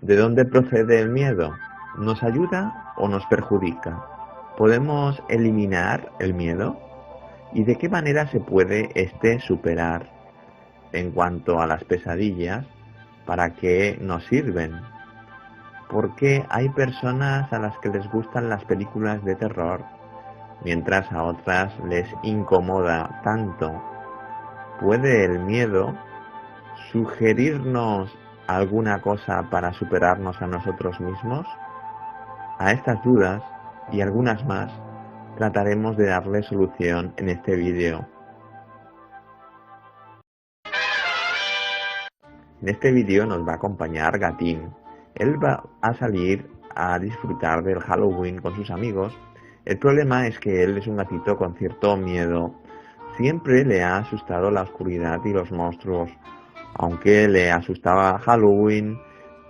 ¿De dónde procede el miedo? ¿Nos ayuda o nos perjudica? ¿Podemos eliminar el miedo? ¿Y de qué manera se puede superar? En cuanto a las pesadillas, ¿para qué nos sirven? ¿Por qué hay personas a las que les gustan las películas de terror, mientras a otras les incomoda tanto? ¿Puede el miedo sugerirnos alguna cosa para superarnos a nosotros mismos? A estas dudas y algunas más trataremos de darle solución en este vídeo. En este vídeo nos va a acompañar Gatín. Él va a salir a disfrutar del Halloween con sus amigos. El problema es que él es un gatito con cierto miedo. Siempre le ha asustado la oscuridad y los monstruos. Aunque le asustaba Halloween,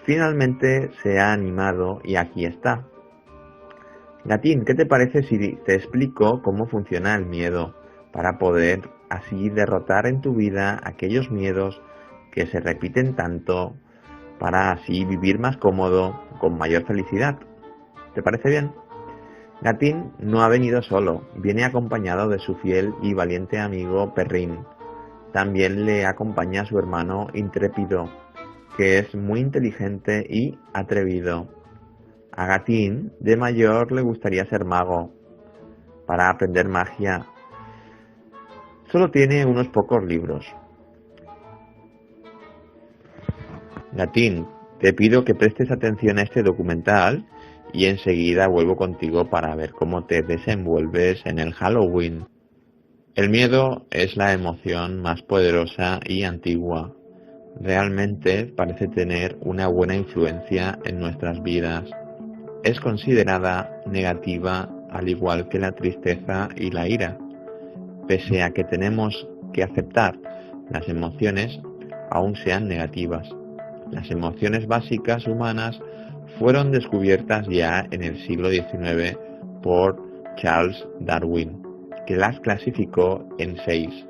finalmente se ha animado y aquí está. Gatín, ¿qué te parece si te explico cómo funciona el miedo para poder así derrotar en tu vida aquellos miedos que se repiten tanto, para así vivir más cómodo, con mayor felicidad? ¿Te parece bien? Gatín no ha venido solo, viene acompañado de su fiel y valiente amigo Perrín. También le acompaña su hermano Intrépido, que es muy inteligente y atrevido. A Gatín, de mayor, le gustaría ser mago, para aprender magia. Solo tiene unos pocos libros. Gatín, te pido que prestes atención a este documental y enseguida vuelvo contigo para ver cómo te desenvuelves en el Halloween. El miedo es la emoción más poderosa y antigua. Realmente parece tener una buena influencia en nuestras vidas. Es considerada negativa al igual que la tristeza y la ira. Pese a que tenemos que aceptar las emociones, aún sean negativas. Las emociones básicas humanas fueron descubiertas ya en el siglo XIX por Charles Darwin, que las clasificó en 6: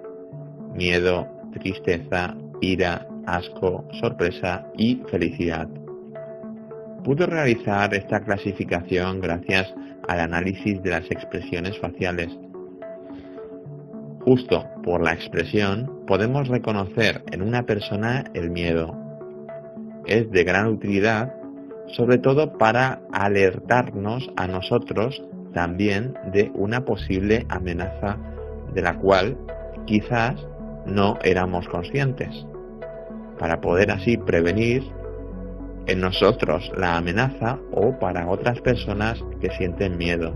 miedo, tristeza, ira, asco, sorpresa y felicidad. Pudo realizar esta clasificación gracias al análisis de las expresiones faciales. Justo por la expresión podemos reconocer en una persona el miedo. Es de gran utilidad, sobre todo para alertarnos a nosotros también de una posible amenaza de la cual quizás no éramos conscientes, para poder así prevenir en nosotros la amenaza o para otras personas que sienten miedo.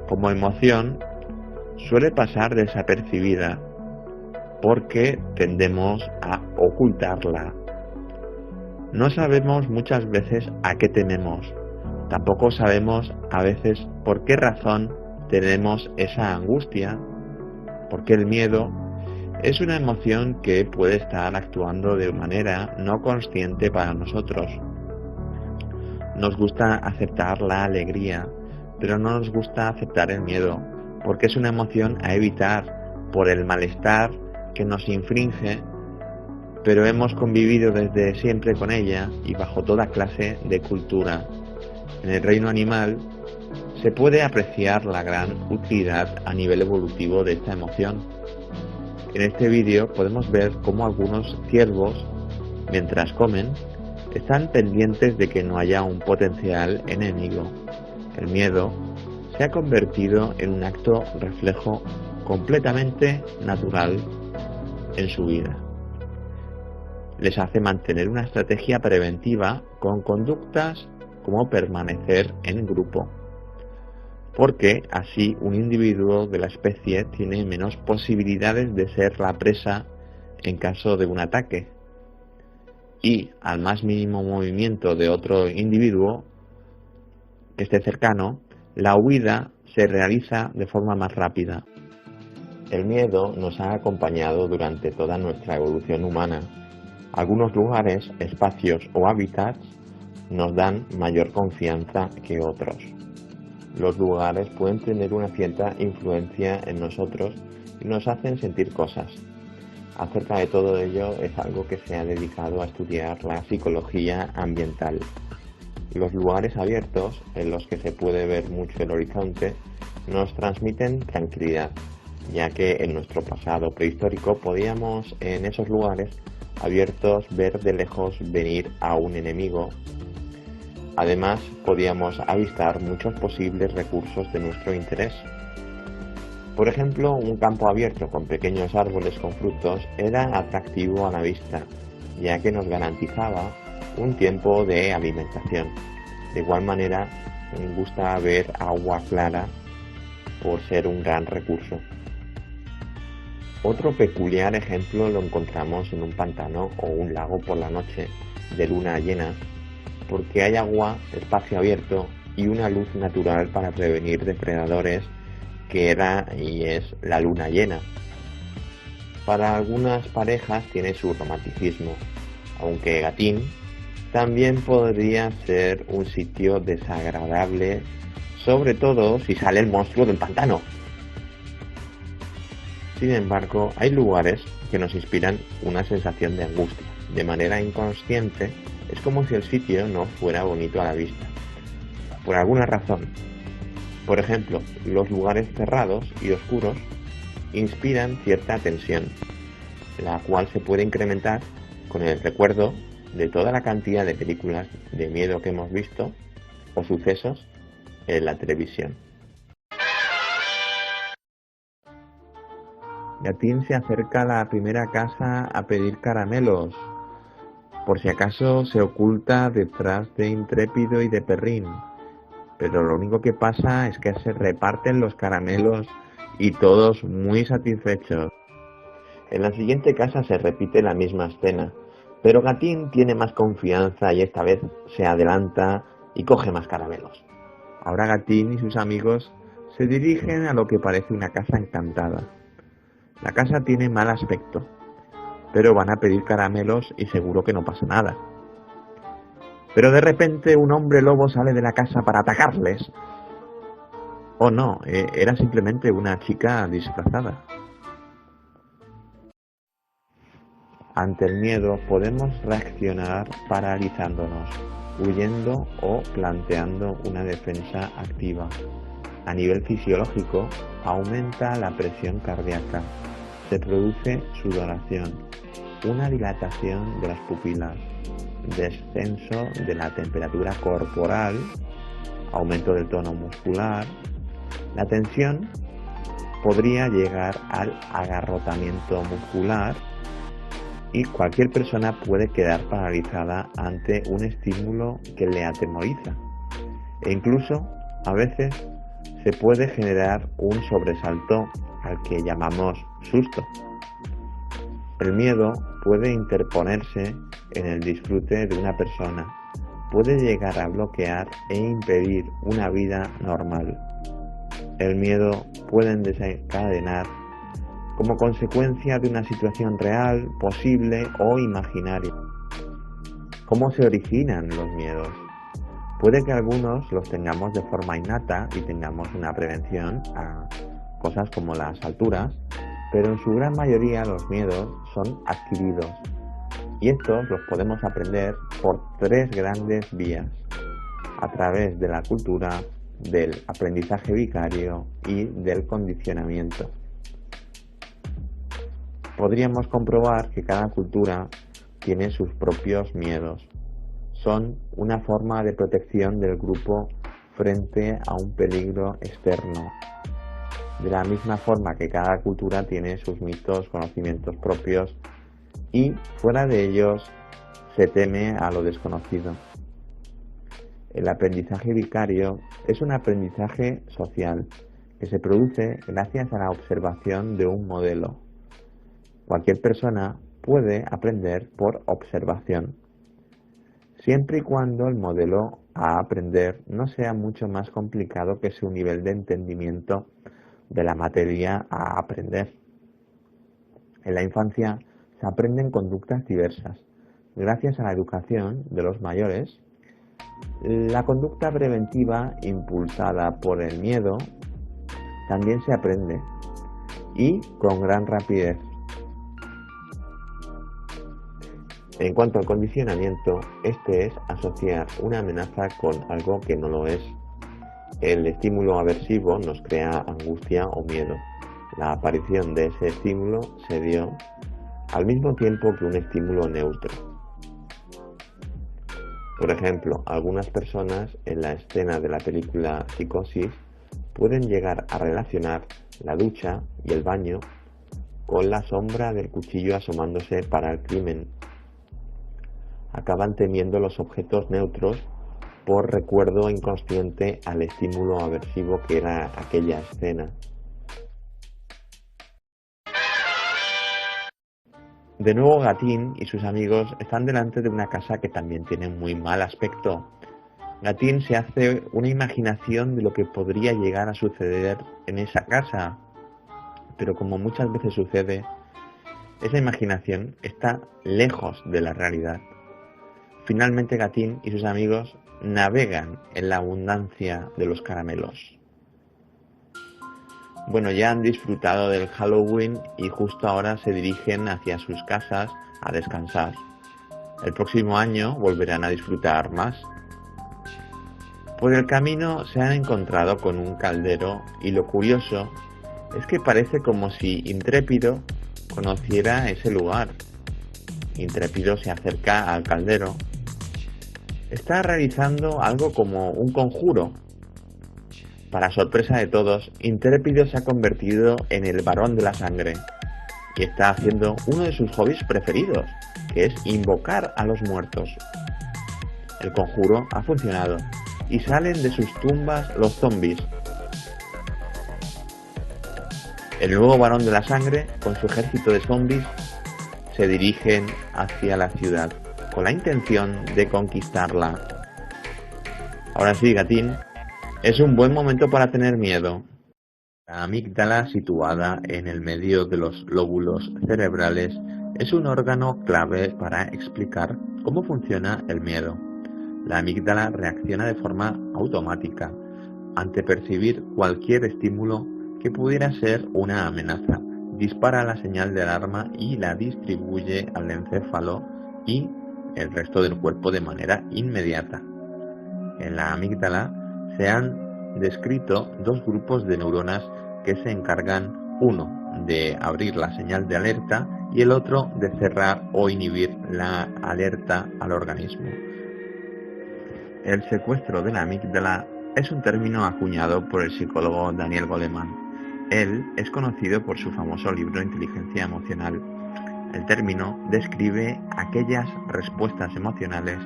Como emoción suele pasar desapercibida porque tendemos a ocultarla. No sabemos muchas veces a qué tememos, tampoco sabemos a veces por qué razón tenemos esa angustia, porque el miedo es una emoción que puede estar actuando de manera no consciente para nosotros. Nos gusta aceptar la alegría, pero no nos gusta aceptar el miedo, porque es una emoción a evitar por el malestar que nos infringe, pero hemos convivido desde siempre con ella y bajo toda clase de cultura. En el reino animal se puede apreciar la gran utilidad a nivel evolutivo de esta emoción. En este vídeo podemos ver cómo algunos ciervos, mientras comen, están pendientes de que no haya un potencial enemigo. El miedo se ha convertido en un acto reflejo completamente natural en su vida. Les hace mantener una estrategia preventiva con conductas como permanecer en grupo, porque así un individuo de la especie tiene menos posibilidades de ser la presa en caso de un ataque, y al más mínimo movimiento de otro individuo que esté cercano, la huida se realiza de forma más rápida. El miedo nos ha acompañado durante toda nuestra evolución humana. Algunos lugares, espacios o hábitats nos dan mayor confianza que otros. Los lugares pueden tener una cierta influencia en nosotros y nos hacen sentir cosas. Acerca de todo ello es algo que se ha dedicado a estudiar la psicología ambiental. Los lugares abiertos, en los que se puede ver mucho el horizonte, nos transmiten tranquilidad, ya que en nuestro pasado prehistórico podíamos en esos lugares abiertos ver de lejos venir a un enemigo. Además, podíamos avistar muchos posibles recursos de nuestro interés. Por ejemplo, un campo abierto con pequeños árboles con frutos era atractivo a la vista, ya que nos garantizaba un tiempo de alimentación. De igual manera, me gusta ver agua clara por ser un gran recurso. Otro peculiar ejemplo lo encontramos en un pantano o un lago por la noche de luna llena, porque hay agua, espacio abierto y una luz natural para prevenir depredadores, que era y es la luna llena. Para algunas parejas tiene su romanticismo, aunque Gatún también podría ser un sitio desagradable, sobre todo si sale el monstruo del pantano. Sin embargo, hay lugares que nos inspiran una sensación de angustia. De manera inconsciente, es como si el sitio no fuera bonito a la vista, por alguna razón. Por ejemplo, los lugares cerrados y oscuros inspiran cierta tensión, la cual se puede incrementar con el recuerdo de toda la cantidad de películas de miedo que hemos visto o sucesos en la televisión. Gatún se acerca a la primera casa a pedir caramelos. Por si acaso se oculta detrás de Intrépido y de Perrín. Pero lo único que pasa es que se reparten los caramelos y todos muy satisfechos. En la siguiente casa se repite la misma escena, pero Gatún tiene más confianza y esta vez se adelanta y coge más caramelos. Ahora Gatún y sus amigos se dirigen a lo que parece una casa encantada. La casa tiene mal aspecto, pero van a pedir caramelos y seguro que no pasa nada. Pero de repente un hombre lobo sale de la casa para atacarles. Oh no, era simplemente una chica disfrazada. Ante el miedo podemos reaccionar paralizándonos, huyendo o planteando una defensa activa. A nivel fisiológico, aumenta la presión cardíaca, se produce sudoración, una dilatación de las pupilas, descenso de la temperatura corporal, aumento del tono muscular. La tensión podría llegar al agarrotamiento muscular y cualquier persona puede quedar paralizada ante un estímulo que le atemoriza. E incluso, a veces, se puede generar un sobresalto al que llamamos susto. El miedo puede interponerse en el disfrute de una persona, puede llegar a bloquear e impedir una vida normal. El miedo puede desencadenar como consecuencia de una situación real, posible o imaginaria. ¿Cómo se originan los miedos? Puede que algunos los tengamos de forma innata y tengamos una prevención a cosas como las alturas, pero en su gran mayoría los miedos son adquiridos y estos los podemos aprender por tres grandes vías: a través de la cultura, del aprendizaje vicario y del condicionamiento. Podríamos comprobar que cada cultura tiene sus propios miedos. Son una forma de protección del grupo frente a un peligro externo. De la misma forma que cada cultura tiene sus mitos, conocimientos propios y fuera de ellos se teme a lo desconocido. El aprendizaje vicario es un aprendizaje social que se produce gracias a la observación de un modelo. Cualquier persona puede aprender por observación, siempre y cuando el modelo a aprender no sea mucho más complicado que su nivel de entendimiento de la materia a aprender. En la infancia se aprenden conductas diversas. Gracias a la educación de los mayores, la conducta preventiva impulsada por el miedo también se aprende y con gran rapidez. En cuanto al condicionamiento, este es asociar una amenaza con algo que no lo es. El estímulo aversivo nos crea angustia o miedo. La aparición de ese estímulo se dio al mismo tiempo que un estímulo neutro. Por ejemplo, algunas personas en la escena de la película Psicosis pueden llegar a relacionar la ducha y el baño con la sombra del cuchillo asomándose para el crimen. Acaban temiendo los objetos neutros por recuerdo inconsciente al estímulo aversivo que era aquella escena. De nuevo, Gatín y sus amigos están delante de una casa que también tiene muy mal aspecto. Gatín se hace una imaginación de lo que podría llegar a suceder en esa casa, pero como muchas veces sucede, esa imaginación está lejos de la realidad. Finalmente, Gatín y sus amigos navegan en la abundancia de los caramelos. Bueno, ya han disfrutado del Halloween y justo ahora se dirigen hacia sus casas a descansar. El próximo año volverán a disfrutar más. Por el camino se han encontrado con un caldero y lo curioso es que parece como si Intrépido conociera ese lugar. Intrépido se acerca al caldero. Está realizando algo como un conjuro. Para sorpresa de todos, Intrépido se ha convertido en el varón de la sangre y está haciendo uno de sus hobbies preferidos, que es invocar a los muertos. El conjuro ha funcionado y salen de sus tumbas los zombies. El nuevo varón de la sangre, con su ejército de zombies, se dirigen hacia la ciudad con la intención de conquistarla. Ahora sí, Gatín, es un buen momento para tener miedo. La amígdala, situada en el medio de los lóbulos cerebrales, es un órgano clave para explicar cómo funciona el miedo. La amígdala reacciona de forma automática ante percibir cualquier estímulo que pudiera ser una amenaza. Dispara la señal de alarma y la distribuye al encéfalo y el resto del cuerpo de manera inmediata. En la amígdala se han descrito dos grupos de neuronas que se encargan, uno de abrir la señal de alerta y el otro de cerrar o inhibir la alerta al organismo. El secuestro de la amígdala es un término acuñado por el psicólogo Daniel Goleman. Él es conocido por su famoso libro Inteligencia Emocional. El término describe aquellas respuestas emocionales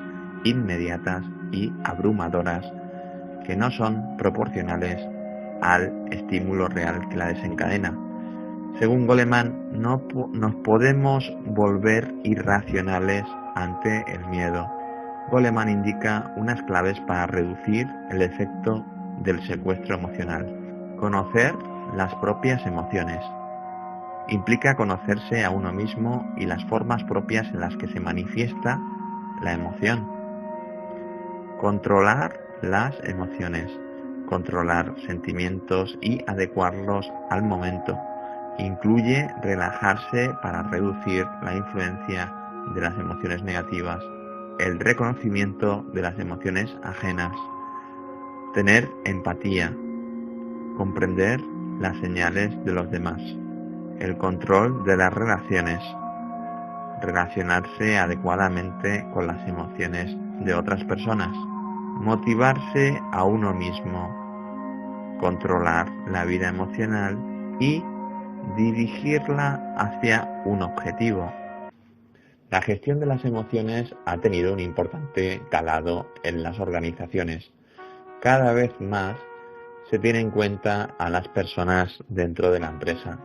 inmediatas y abrumadoras que no son proporcionales al estímulo real que la desencadena. Según Goleman, nos podemos volver irracionales ante el miedo. Goleman indica unas claves para reducir el efecto del secuestro emocional. Conocer las propias emociones. Implica conocerse a uno mismo y las formas propias en las que se manifiesta la emoción. Controlar las emociones. Controlar sentimientos y adecuarlos al momento. Incluye relajarse para reducir la influencia de las emociones negativas. El reconocimiento de las emociones ajenas. Tener empatía. Comprender las señales de los demás. El control de las relaciones. Relacionarse adecuadamente con las emociones de otras personas. Motivarse a uno mismo. Controlar la vida emocional y dirigirla hacia un objetivo. La gestión de las emociones ha tenido un importante calado en las organizaciones. Cada vez más se tiene en cuenta a las personas dentro de la empresa.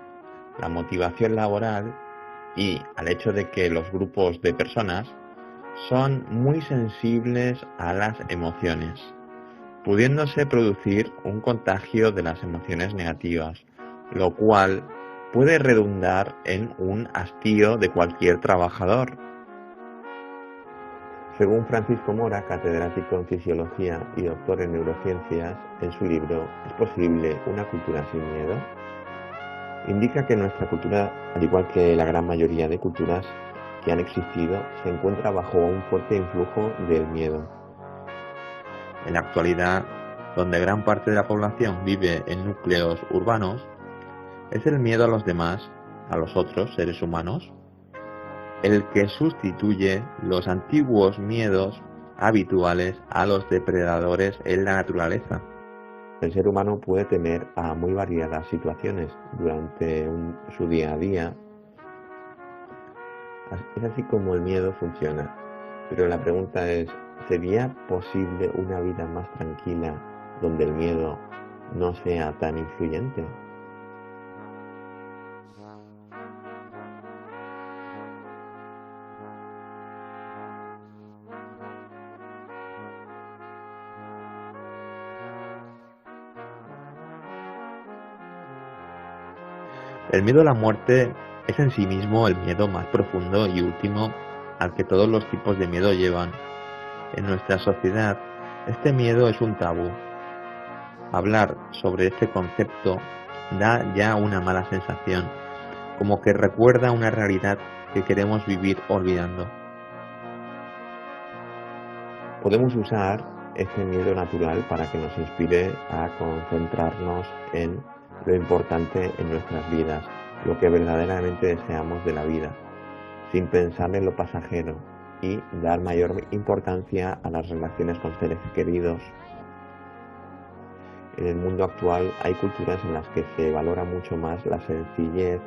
La motivación laboral y al hecho de que los grupos de personas son muy sensibles a las emociones, pudiéndose producir un contagio de las emociones negativas, lo cual puede redundar en un hastío de cualquier trabajador. Según Francisco Mora, catedrático en Fisiología y doctor en Neurociencias, en su libro ¿Es posible una cultura sin miedo?, indica que nuestra cultura, al igual que la gran mayoría de culturas, que han existido se encuentra bajo un fuerte influjo del miedo. En la actualidad, donde gran parte de la población vive en núcleos urbanos, es el miedo a los demás, a los otros seres humanos, el que sustituye los antiguos miedos habituales a los depredadores en la naturaleza. El ser humano puede temer a muy variadas situaciones durante su día a día. Es así como el miedo funciona. Pero la pregunta es, ¿sería posible una vida más tranquila donde el miedo no sea tan influyente? El miedo a la muerte es en sí mismo el miedo más profundo y último al que todos los tipos de miedo llevan. En nuestra sociedad, este miedo es un tabú. Hablar sobre este concepto da ya una mala sensación, como que recuerda una realidad que queremos vivir olvidando. Podemos usar este miedo natural para que nos inspire a concentrarnos en lo importante en nuestras vidas, lo que verdaderamente deseamos de la vida, sin pensar en lo pasajero y dar mayor importancia a las relaciones con seres queridos. En el mundo actual hay culturas en las que se valora mucho más la sencillez,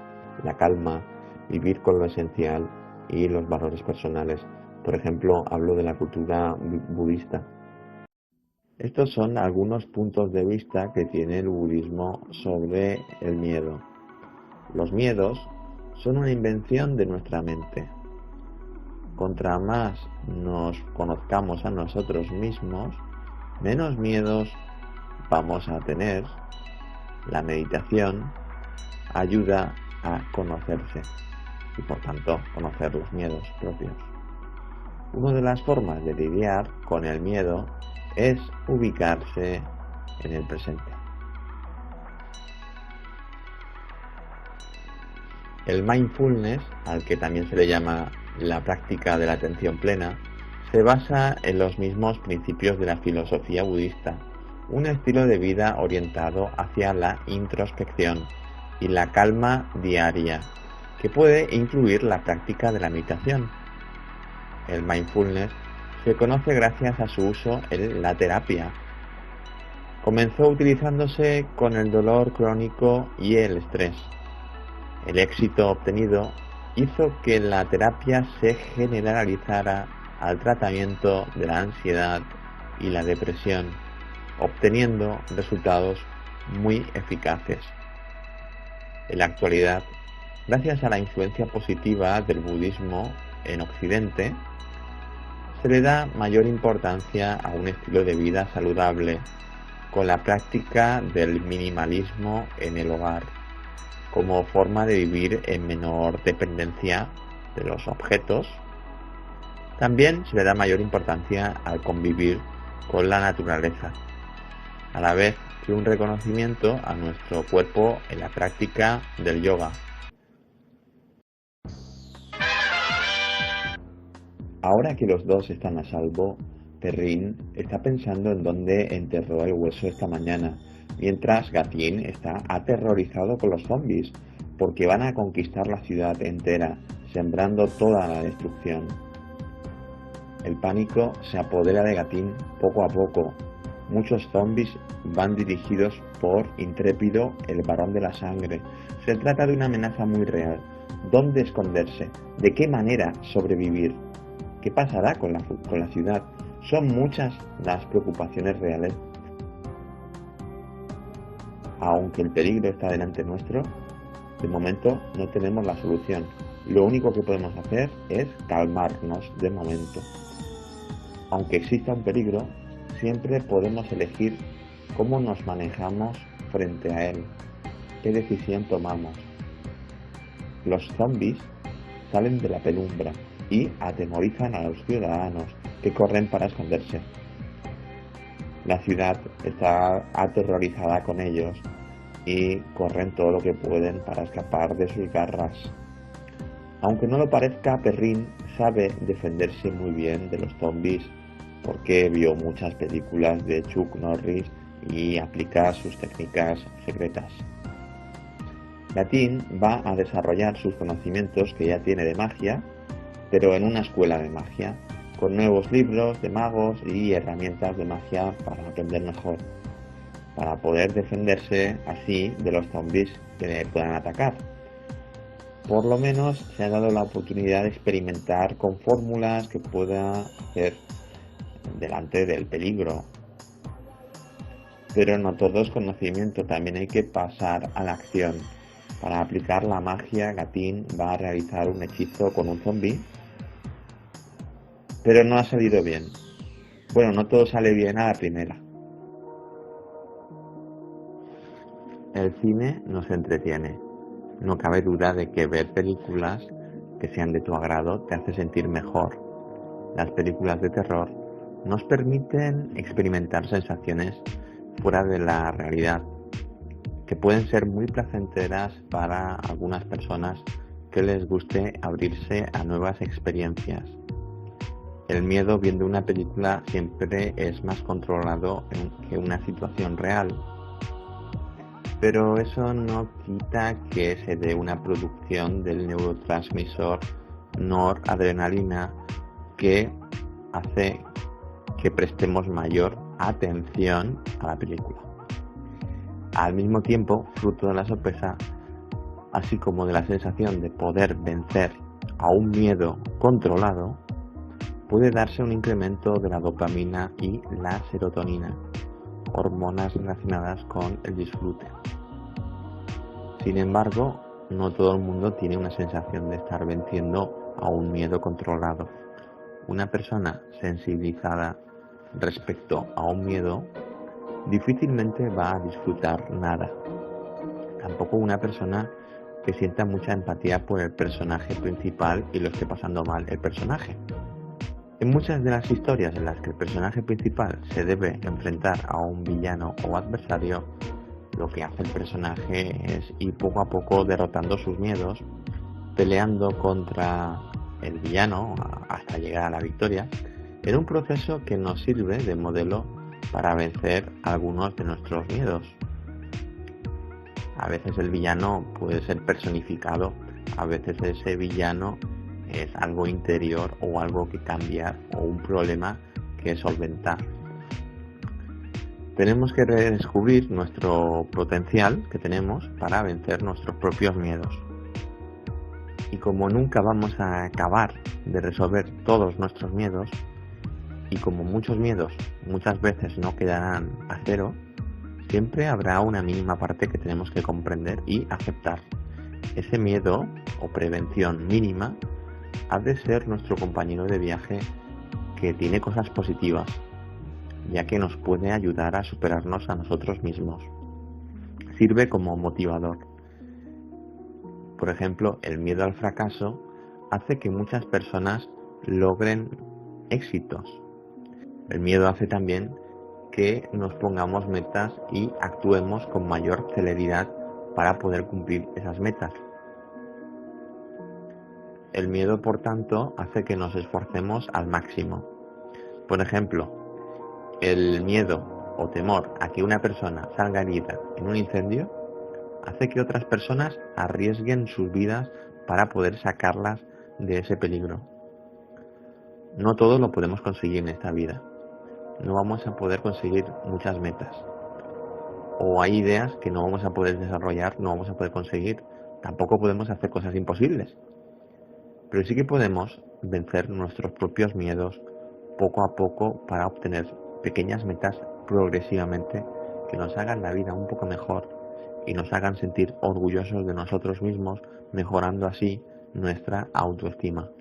la calma, vivir con lo esencial y los valores personales. Por ejemplo, hablo de la cultura budista. Estos son algunos puntos de vista que tiene el budismo sobre el miedo. Los miedos son una invención de nuestra mente. Contra más nos conozcamos a nosotros mismos, menos miedos vamos a tener. La meditación ayuda a conocerse y por tanto conocer los miedos propios. Una de las formas de lidiar con el miedo es ubicarse en el presente. El mindfulness, al que también se le llama la práctica de la atención plena, se basa en los mismos principios de la filosofía budista, un estilo de vida orientado hacia la introspección y la calma diaria, que puede incluir la práctica de la meditación. El mindfulness se conoce gracias a su uso en la terapia. Comenzó utilizándose con el dolor crónico y el estrés. El éxito obtenido hizo que la terapia se generalizara al tratamiento de la ansiedad y la depresión, obteniendo resultados muy eficaces. En la actualidad, gracias a la influencia positiva del budismo en Occidente, se le da mayor importancia a un estilo de vida saludable, con la práctica del minimalismo en el hogar, como forma de vivir en menor dependencia de los objetos. También se le da mayor importancia al convivir con la naturaleza, a la vez que un reconocimiento a nuestro cuerpo en la práctica del yoga. Ahora que los dos están a salvo, Perrin está pensando en dónde enterró el hueso esta mañana, mientras Gatien está aterrorizado con los zombies, porque van a conquistar la ciudad entera, sembrando toda la destrucción. El pánico se apodera de Gatien poco a poco. Muchos zombies van dirigidos por Intrépido, el varón de la sangre. Se trata de una amenaza muy real. ¿Dónde esconderse? ¿De qué manera sobrevivir? ¿Qué pasará con la ciudad? Son muchas las preocupaciones reales. Aunque el peligro está delante nuestro, de momento no tenemos la solución. Lo único que podemos hacer es calmarnos de momento. Aunque exista un peligro, siempre podemos elegir cómo nos manejamos frente a él, qué decisión tomamos. Los zombies salen de la penumbra y atemorizan a los ciudadanos que corren para esconderse. La ciudad está aterrorizada con ellos y corren todo lo que pueden para escapar de sus garras. Aunque no lo parezca, Perrin sabe defenderse muy bien de los zombies porque vio muchas películas de Chuck Norris y aplica sus técnicas secretas. Gatin va a desarrollar sus conocimientos que ya tiene de magia, pero en una escuela de magia, con nuevos libros de magos y herramientas de magia para aprender mejor, para poder defenderse así de los zombies que le puedan atacar. Por lo menos se ha dado la oportunidad de experimentar con fórmulas que pueda hacer delante del peligro. Pero no todo es conocimiento, también hay que pasar a la acción. Para aplicar la magia, Gatin va a realizar un hechizo con un zombie, pero no ha salido bien. Bueno, no todo sale bien a la primera. El cine nos entretiene. No cabe duda de que ver películas que sean de tu agrado te hace sentir mejor. Las películas de terror nos permiten experimentar sensaciones fuera de la realidad, que pueden ser muy placenteras para algunas personas que les guste abrirse a nuevas experiencias. El miedo viendo una película siempre es más controlado que una situación real, pero eso no quita que se dé una producción del neurotransmisor noradrenalina que hace que prestemos mayor atención a la película. Al mismo tiempo, fruto de la sorpresa, así como de la sensación de poder vencer a un miedo controlado, puede darse un incremento de la dopamina y la serotonina, hormonas relacionadas con el disfrute. Sin embargo, no todo el mundo tiene una sensación de estar venciendo a un miedo controlado. Una persona sensibilizada respecto a un miedo difícilmente va a disfrutar nada. Tampoco una persona que sienta mucha empatía por el personaje principal y lo esté pasando mal el personaje. En muchas de las historias en las que el personaje principal se debe enfrentar a un villano o adversario, lo que hace el personaje es ir poco a poco derrotando sus miedos, peleando contra el villano hasta llegar a la victoria, en un proceso que nos sirve de modelo para vencer algunos de nuestros miedos. A veces el villano puede ser personificado, a veces ese villano es algo interior o algo que cambiar o un problema que solventar. Tenemos que redescubrir nuestro potencial que tenemos para vencer nuestros propios miedos. Y como nunca vamos a acabar de resolver todos nuestros miedos, y como muchos miedos muchas veces no quedarán a cero, siempre habrá una mínima parte que tenemos que comprender y aceptar. Ese miedo o prevención mínima ha de ser nuestro compañero de viaje que tiene cosas positivas, ya que nos puede ayudar a superarnos a nosotros mismos. Sirve como motivador. Por ejemplo, el miedo al fracaso hace que muchas personas logren éxitos. El miedo hace también que nos pongamos metas y actuemos con mayor celeridad para poder cumplir esas metas. El miedo, por tanto, hace que nos esforcemos al máximo. Por ejemplo, el miedo o temor a que una persona salga herida en un incendio hace que otras personas arriesguen sus vidas para poder sacarlas de ese peligro. No todo lo podemos conseguir en esta vida. No vamos a poder conseguir muchas metas. O hay ideas que no vamos a poder desarrollar, no vamos a poder conseguir. Tampoco podemos hacer cosas imposibles. Pero sí que podemos vencer nuestros propios miedos poco a poco para obtener pequeñas metas progresivamente que nos hagan la vida un poco mejor y nos hagan sentir orgullosos de nosotros mismos, mejorando así nuestra autoestima.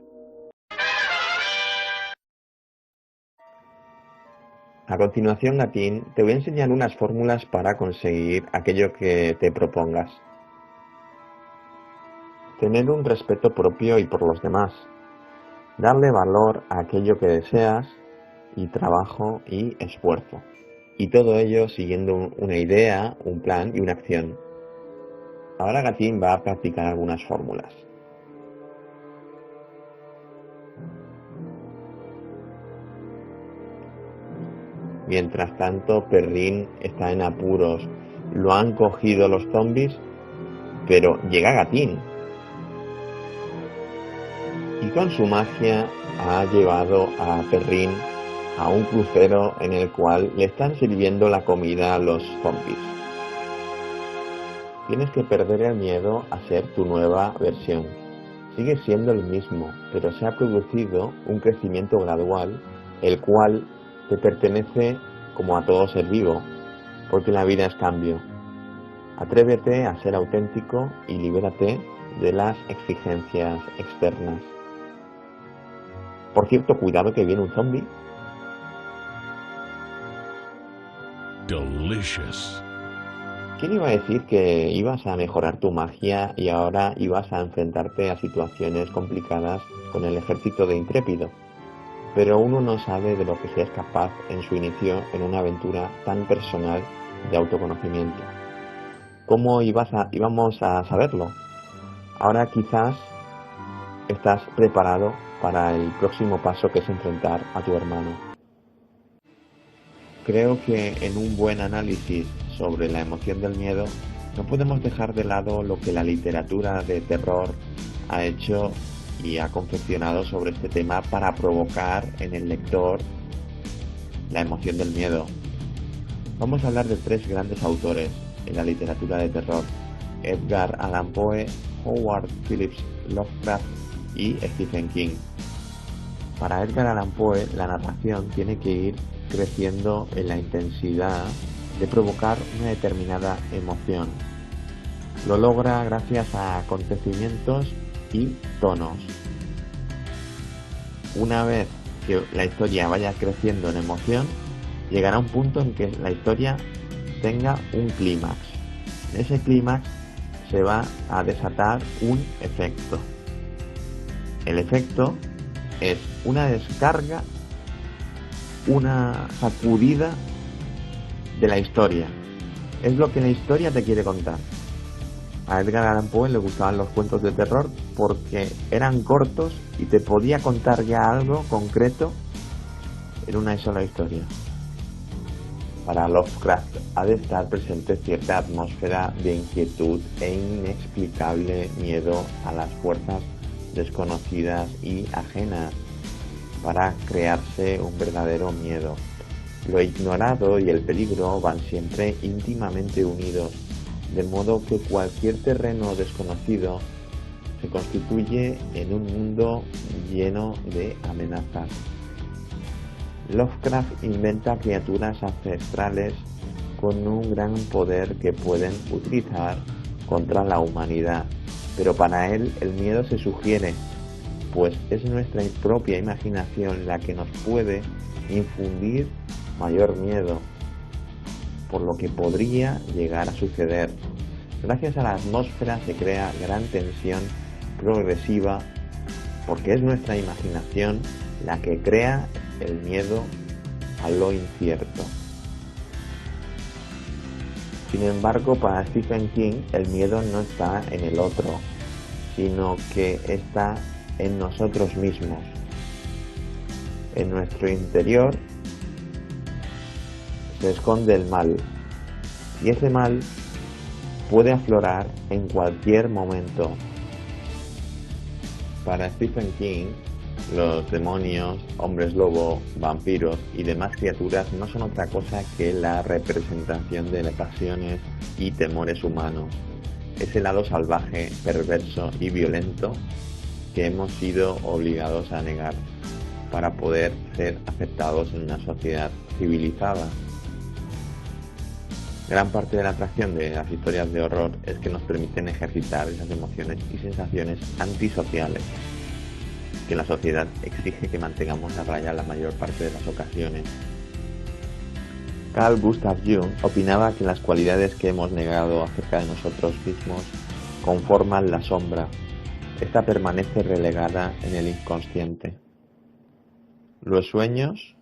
A continuación, Gatín, te voy a enseñar unas fórmulas para conseguir aquello que te propongas. Tener un respeto propio y por los demás. Darle valor a aquello que deseas y trabajo y esfuerzo. Y todo ello siguiendo una idea, un plan y una acción. Ahora Gatín va a practicar algunas fórmulas. Mientras tanto, Perrin está en apuros. Lo han cogido los zombies, pero llega Gatín. Y con su magia ha llevado a Perrin a un crucero en el cual le están sirviendo la comida a los zombies. Tienes que perder el miedo a ser tu nueva versión. Sigue siendo el mismo, pero se ha producido un crecimiento gradual, el cual te pertenece como a todo ser vivo, porque la vida es cambio. Atrévete a ser auténtico y libérate de las exigencias externas. Por cierto, cuidado que viene un zombie. Delicious. ¿Quién iba a decir que ibas a mejorar tu magia y ahora ibas a enfrentarte a situaciones complicadas con el ejército de Intrépido? Pero uno no sabe de lo que seas capaz en su inicio en una aventura tan personal de autoconocimiento. ¿Cómo íbamos a saberlo? Ahora quizás estás preparado para el próximo paso, que es enfrentar a tu hermano. Creo que en un buen análisis sobre la emoción del miedo no podemos dejar de lado lo que la literatura de terror ha hecho y ha confeccionado sobre este tema para provocar en el lector la emoción del miedo. Vamos a hablar de tres grandes autores en la literatura de terror: Edgar Allan Poe, Howard Phillips Lovecraft y Stephen King. Para Edgar Allan Poe, la narración tiene que ir creciendo en la intensidad de provocar una determinada emoción. Lo logra gracias a acontecimientos y tonos. Una vez que la historia vaya creciendo en emoción, llegará un punto en que la historia tenga un clímax. En ese clímax se va a desatar un efecto. El efecto es una descarga, una sacudida de la historia. Es lo que la historia te quiere contar. A Edgar Allan Poe le gustaban los cuentos de terror porque eran cortos y te podía contar ya algo concreto en una sola historia. Para Lovecraft ha de estar presente cierta atmósfera de inquietud e inexplicable miedo a las fuerzas desconocidas y ajenas, para crearse un verdadero miedo. Lo ignorado y el peligro van siempre íntimamente unidos, de modo que cualquier terreno desconocido se constituye en un mundo lleno de amenazas. Lovecraft inventa criaturas ancestrales con un gran poder que pueden utilizar contra la humanidad, pero para él el miedo se sugiere, pues es nuestra propia imaginación la que nos puede infundir mayor miedo por lo que podría llegar a suceder. Gracias a la atmósfera se crea gran tensión progresiva, porque es nuestra imaginación la que crea el miedo a lo incierto. Sin embargo, para Stephen King el miedo no está en el otro, sino que está en nosotros mismos. En nuestro interior se esconde el mal, y ese mal puede aflorar en cualquier momento. Para Stephen King, los demonios, hombres lobo, vampiros y demás criaturas no son otra cosa que la representación de las pasiones y temores humanos, ese lado salvaje, perverso y violento que hemos sido obligados a negar para poder ser aceptados en una sociedad civilizada. Gran parte de la atracción de las historias de horror es que nos permiten ejercitar esas emociones y sensaciones antisociales que la sociedad exige que mantengamos a raya la mayor parte de las ocasiones. Carl Gustav Jung opinaba que las cualidades que hemos negado acerca de nosotros mismos conforman la sombra. Esta permanece relegada en el inconsciente. Los sueños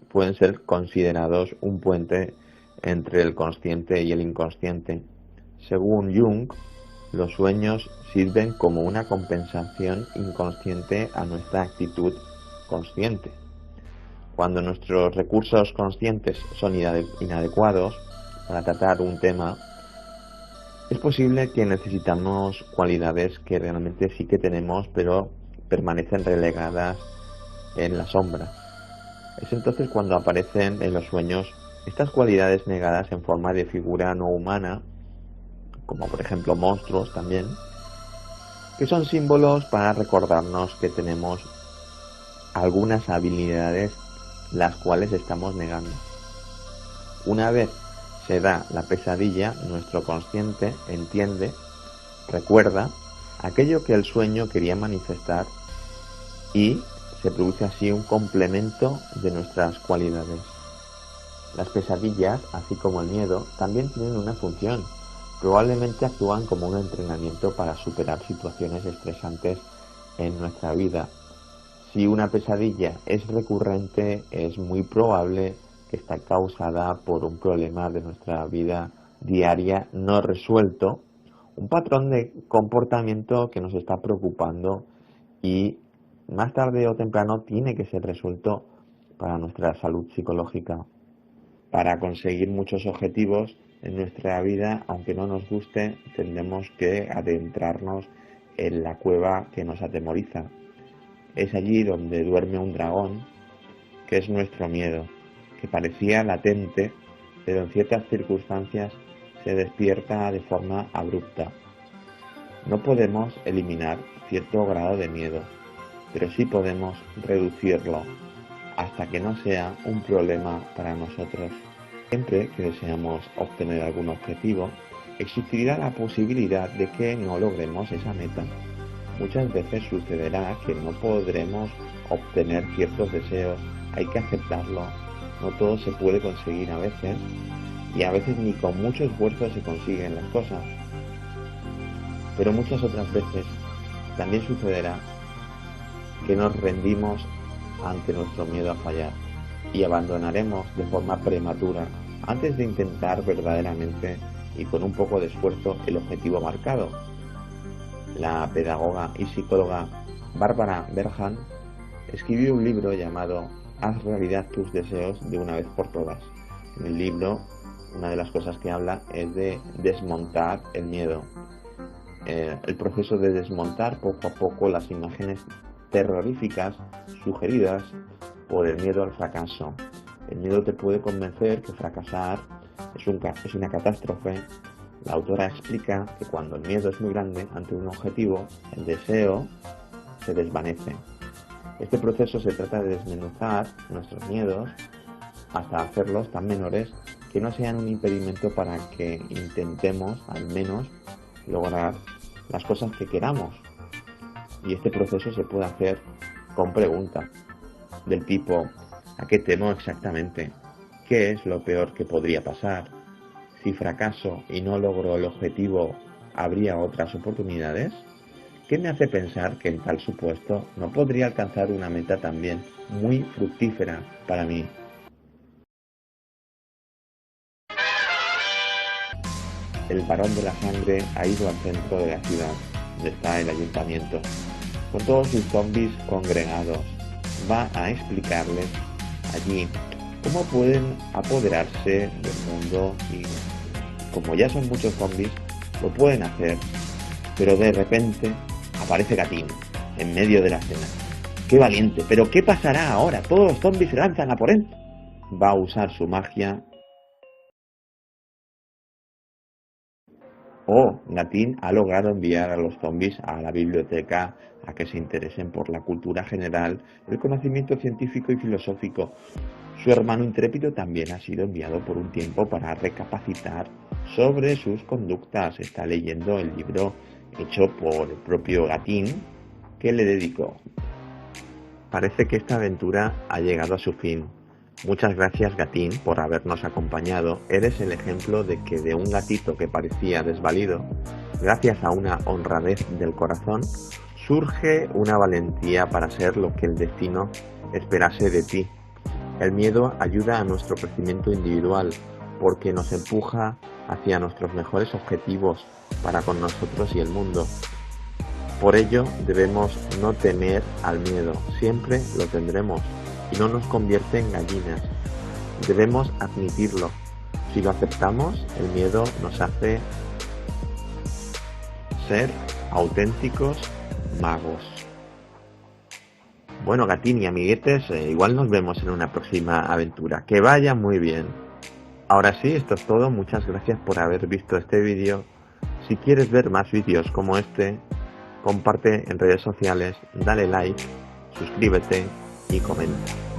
pueden ser considerados un puente entre el consciente y el inconsciente. Según Jung, los sueños sirven como una compensación inconsciente a nuestra actitud consciente. Cuando nuestros recursos conscientes son inadecuados para tratar un tema, es posible que necesitamos cualidades que realmente sí que tenemos, pero permanecen relegadas en la sombra. Es entonces cuando aparecen en los sueños estas cualidades negadas en forma de figura no humana, como por ejemplo monstruos también, que son símbolos para recordarnos que tenemos algunas habilidades las cuales estamos negando. Una vez se da la pesadilla, nuestro consciente entiende, recuerda aquello que el sueño quería manifestar y se produce así un complemento de nuestras cualidades. Las pesadillas, así como el miedo, también tienen una función. Probablemente actúan como un entrenamiento para superar situaciones estresantes en nuestra vida. Si una pesadilla es recurrente, es muy probable que está causada por un problema de nuestra vida diaria no resuelto, un patrón de comportamiento que nos está preocupando y más tarde o temprano tiene que ser resuelto para nuestra salud psicológica. Para conseguir muchos objetivos en nuestra vida, aunque no nos guste, tendremos que adentrarnos en la cueva que nos atemoriza. Es allí donde duerme un dragón, que es nuestro miedo, que parecía latente, pero en ciertas circunstancias se despierta de forma abrupta. No podemos eliminar cierto grado de miedo, pero sí podemos reducirlo hasta que no sea un problema para nosotros. Siempre que deseamos obtener algún objetivo, existirá la posibilidad de que no logremos esa meta. Muchas veces sucederá que no podremos obtener ciertos deseos, hay que aceptarlo, no todo se puede conseguir a veces, y a veces ni con mucho esfuerzo se consiguen las cosas. Pero muchas otras veces también sucederá que nos rendimos ante nuestro miedo a fallar y abandonaremos de forma prematura antes de intentar verdaderamente y con un poco de esfuerzo el objetivo marcado. La pedagoga y psicóloga Barbara Berhan escribió un libro llamado Haz realidad tus deseos de una vez por todas. En el libro, una de las cosas que habla es de desmontar el miedo. El proceso de desmontar poco a poco las imágenes terroríficas sugeridas por el miedo al fracaso. El miedo te puede convencer que fracasar es una catástrofe. La autora explica que cuando el miedo es muy grande ante un objetivo, el deseo se desvanece. Este proceso se trata de desmenuzar nuestros miedos hasta hacerlos tan menores que no sean un impedimento para que intentemos al menos lograr las cosas que queramos. Y este proceso se puede hacer con preguntas del tipo: ¿a qué temo exactamente? ¿Qué es lo peor que podría pasar? Si fracaso y no logro el objetivo, ¿habría otras oportunidades? ¿Qué me hace pensar que en tal supuesto no podría alcanzar una meta también muy fructífera para mí? El varón de la sangre ha ido al centro de la ciudad, donde está el ayuntamiento, con todos sus zombies congregados. Va a explicarles allí cómo pueden apoderarse del mundo y, como ya son muchos zombies, lo pueden hacer. Pero de repente aparece Gatín en medio de la escena. ¡Qué valiente! ¿Pero qué pasará ahora? Todos los zombies se lanzan a por él. Va a usar su magia. Gatín ha logrado enviar a los zombies a la biblioteca a que se interesen por la cultura general, el conocimiento científico y filosófico. Su hermano intrépido también ha sido enviado por un tiempo para recapacitar sobre sus conductas. Está leyendo el libro hecho por el propio Gatín, que le dedicó. Parece que esta aventura ha llegado a su fin. Muchas gracias, Gatín, por habernos acompañado. Eres el ejemplo de que de un gatito que parecía desvalido, gracias a una honradez del corazón, surge una valentía para ser lo que el destino esperase de ti. El miedo ayuda a nuestro crecimiento individual porque nos empuja hacia nuestros mejores objetivos para con nosotros y el mundo. Por ello debemos no temer al miedo, siempre lo tendremos, y no nos convierte en gallinas. Debemos admitirlo. Si lo aceptamos, el miedo nos hace ser auténticos magos. Bueno, gatín y amiguetes, igual nos vemos en una próxima aventura. Que vaya muy bien. Ahora sí, esto es todo. Muchas gracias por haber visto este vídeo. Si quieres ver más vídeos como este, comparte en redes sociales, dale like, suscríbete y comenta.